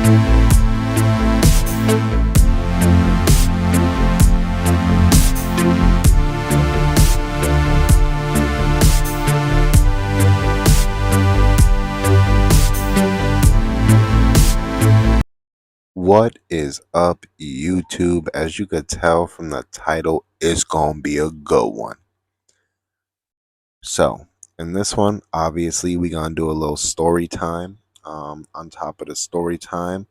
What is up, YouTube? As you could tell from the title, it's gonna be a good one. So, in this one, obviously, we gonna do a little story time. On top of the story time,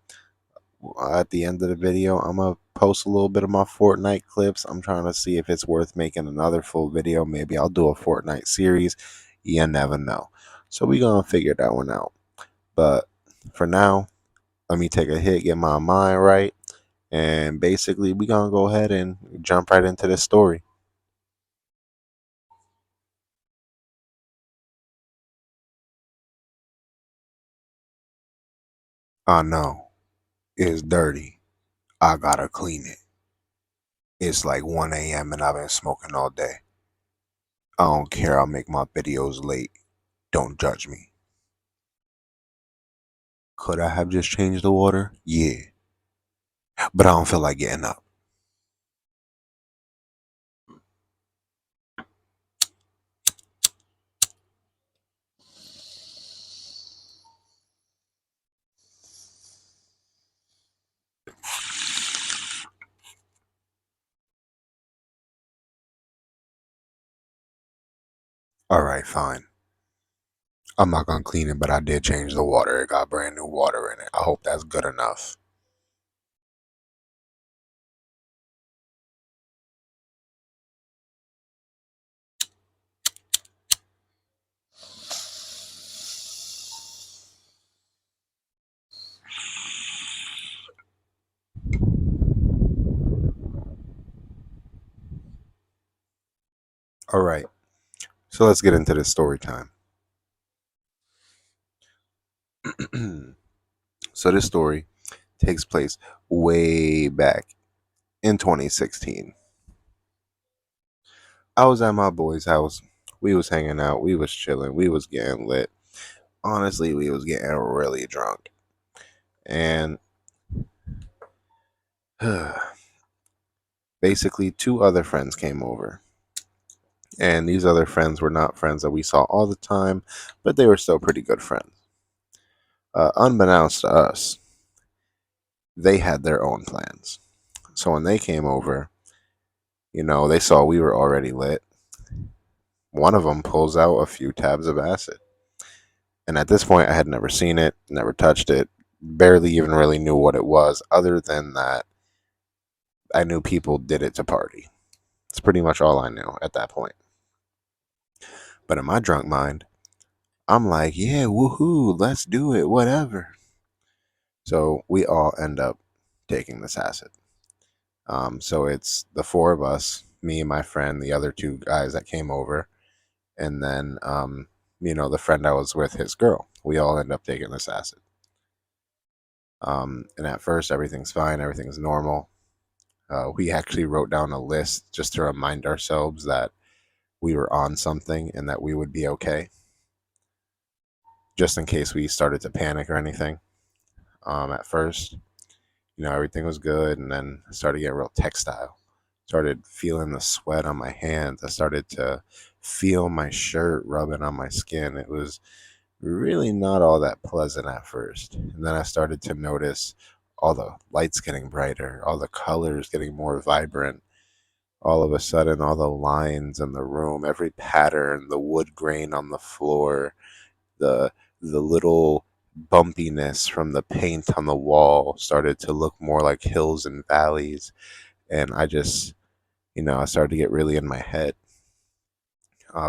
at the end of the video, I'm gonna post a little bit of my Fortnite clips. I'm trying to see if it's worth making another full video. Maybe I'll do a Fortnite series. You never know. So we gonna figure that one out. But for now, let me take a hit, get my mind right. And basically, we're going to go ahead and jump right into the story. I know it's dirty. I got to clean it. It's like 1 a.m. and I've been smoking all day. I don't care. I'll make my videos late. Don't judge me. Could I have just changed the water? Yeah. But I don't feel like getting up. All right, fine. I'm not going to clean it, but I did change the water. It got brand new water in it. I hope that's good enough. All right. So let's get into this story time. So this story takes place way back in 2016. I was at my boy's house. We was hanging out. We was chilling. We was getting lit. Honestly, we was getting really drunk. And basically, two other friends came over. And these other friends were not friends that we saw all the time, but they were still pretty good friends. Unbeknownst to us, they had their own plans. So when they came over, they saw we were already lit. One of them pulls out a few tabs of acid. And at this point, I had never seen it, never touched it, barely even really knew what it was, other than that I knew people did it to party. It's pretty much all I knew at that point. But in my drunk mind, I'm like, yeah, woohoo, let's do it, whatever. So we all end up taking this acid. So it's the four of us, me and my friend, the other two guys that came over, and then, the friend I was with, his girl. We all end up taking this acid. And at first, everything's fine, everything's normal. We actually wrote down a list just to remind ourselves that we were on something and that we would be okay, just in case we started to panic or anything. At first, everything was good, and then I started getting real textile. Started feeling the sweat on my hands. I started to feel my shirt rubbing on my skin. It was really not all that pleasant at first. And then I started to notice all the lights getting brighter, all the colors getting more vibrant. All of a sudden, all the lines in the room, every pattern, the wood grain on the floor, the the little bumpiness from the paint on the wall started to look more like hills and valleys. And I just, I started to get really in my head.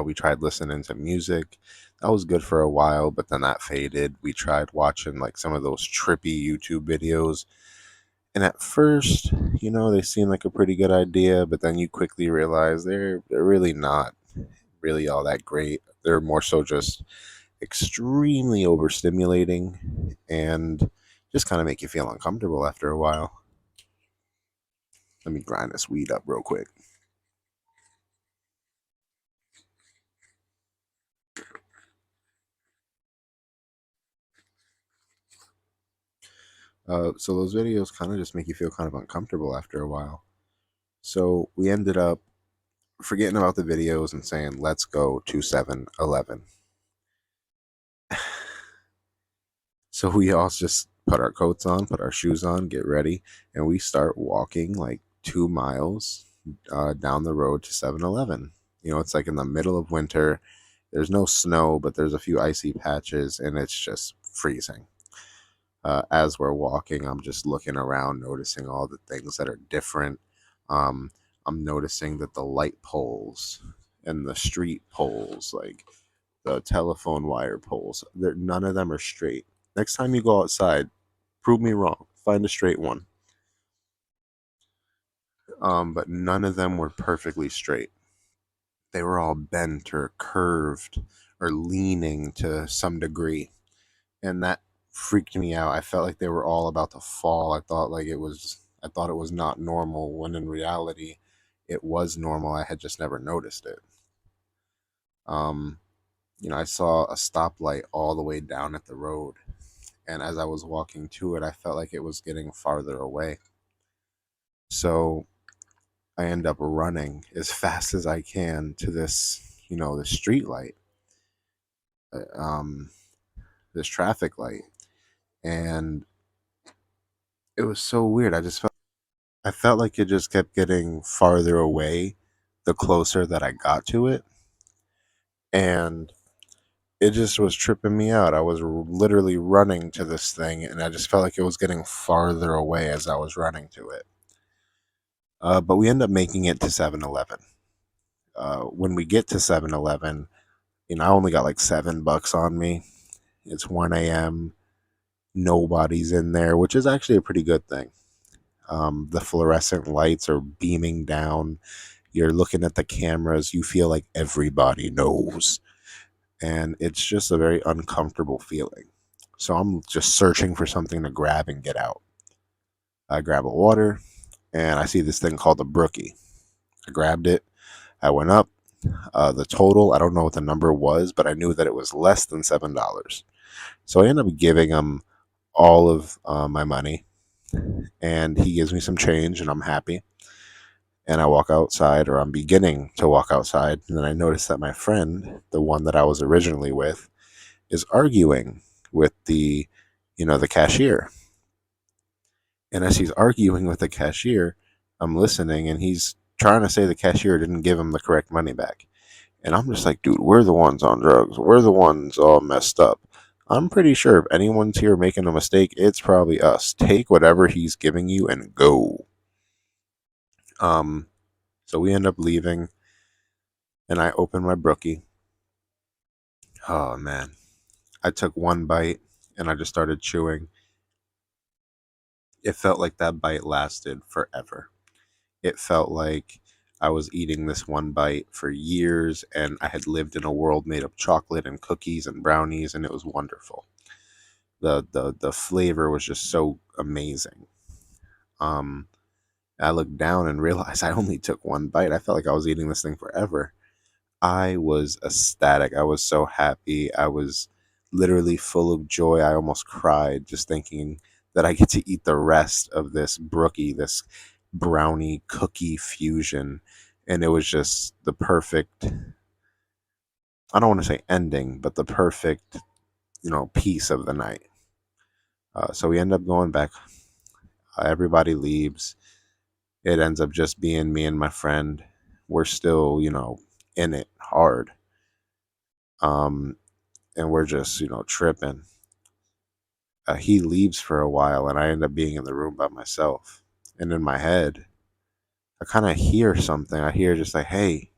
We tried listening to music. That was good for a while, but then that faded. We tried watching like some of those trippy YouTube videos. And at first, they seem like a pretty good idea, but then you quickly realize they're really not really all that great. They're more so just extremely overstimulating and just kind of make you feel uncomfortable after a while. Let me grind this weed up real quick. So those videos kind of just make you feel kind of uncomfortable after a while. So we ended up forgetting about the videos and saying, let's go to 7-Eleven. So we all just put our coats on, put our shoes on, get ready, and we start walking like 2 miles down the road to 7-Eleven. It's like in the middle of winter. There's no snow, but there's a few icy patches, and it's just freezing. As we're walking, I'm just looking around, noticing all the things that are different. Um, I'm noticing that the light poles and the street poles, like the telephone wire poles, none of them are straight. Next time you go outside, prove me wrong. Find a straight one. But none of them were perfectly straight. They were all bent or curved or leaning to some degree. And that freaked me out. I felt like they were all about to fall. I thought it was not normal when in reality it was normal. I had just never noticed it. Um, I saw a stoplight all the way down at the road, and as I was walking to it, I felt like it was getting farther away. So I end up running as fast as I can to the street light, um, this traffic light, and it was so weird. I felt like it just kept getting farther away the closer that I got to it, and it just was tripping me out. I was literally running to this thing, and I just felt like it was getting farther away as I was running to it. But we end up making it to 7-Eleven. When we get to 7-Eleven, I only got like $7 on me. It's 1 a.m. Nobody's in there, which is actually a pretty good thing. The fluorescent lights are beaming down. You're looking at the cameras. You feel like everybody knows. And it's just a very uncomfortable feeling. So I'm just searching for something to grab and get out. I grab a water and I see this thing called a Brookie. I grabbed it. I went up. The total, I don't know what the number was, but I knew that it was less than $7. So I end up giving him all of my money, and he gives me some change, and I'm happy. And I walk outside, or I'm beginning to walk outside, and then I notice that my friend, the one that I was originally with, is arguing with the cashier. And as he's arguing with the cashier, I'm listening, and he's trying to say the cashier didn't give him the correct money back. And I'm just like, dude, we're the ones on drugs. We're the ones all messed up. I'm pretty sure if anyone's here making a mistake, it's probably us. Take whatever he's giving you and go. Um, so we end up leaving, and I open my Brookie. Oh man, I took one bite, and I just started chewing. It felt like that bite lasted forever. It felt like I was eating this one bite for years, and I had lived in a world made of chocolate and cookies and brownies, and it was wonderful. The flavor was just so amazing. Um, I looked down and realized I only took one bite. I felt like I was eating this thing forever. I was ecstatic. I was so happy. I was literally full of joy. I almost cried just thinking that I get to eat the rest of this Brookie, this brownie cookie fusion. And it was just the perfect, I don't want to say ending, but the perfect, piece of the night. So we end up going back. Everybody leaves. It ends up just being me and my friend. We're still, in it hard. Um, and we're just, tripping. He leaves for a while, and I end up being in the room by myself. And in my head, I kind of hear something. I hear just like, hey,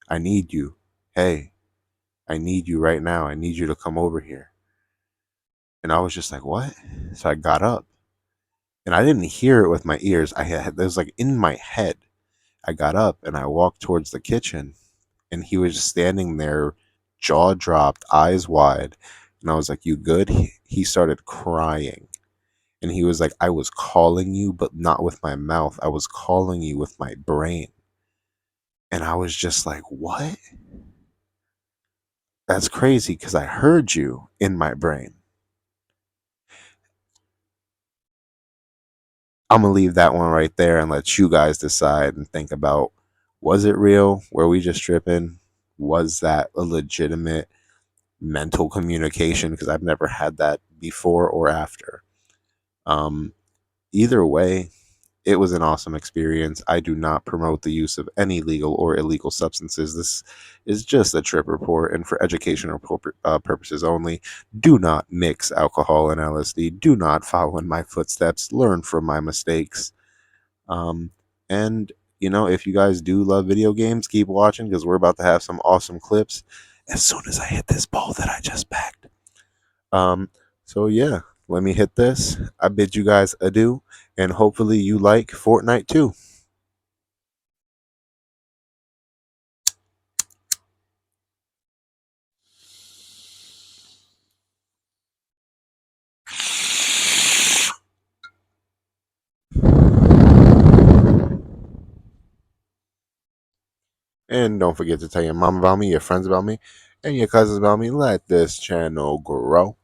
I need you. Hey, I need you right now. I need you to come over here. And I was just like, what? So I got up, and I didn't hear it with my ears. It was like in my head. I got up and I walked towards the kitchen, and he was just standing there, jaw dropped, eyes wide. And I was like, you good? He started crying. And he was like, I was calling you, but not with my mouth. I was calling you with my brain. And I was just like, what? That's crazy because I heard you in my brain. I'm gonna leave that one right there and let you guys decide and think about, was it real? Were we just tripping? Was that a legitimate mental communication? Because I've never had that before or after. Um, Either way, it was an awesome experience. I do not promote the use of any legal or illegal substances. This is just a trip report and for educational purposes only. Do not mix alcohol and LSD. Do not follow in my footsteps. Learn from my mistakes. Um, and, if you guys do love video games, keep watching because we're about to have some awesome clips as soon as I hit this ball that I just backed. Um, so yeah, let me hit this. I bid you guys adieu, and hopefully you like Fortnite too. And don't forget to tell your mom about me, your friends about me, and your cousins about me. Let this channel grow.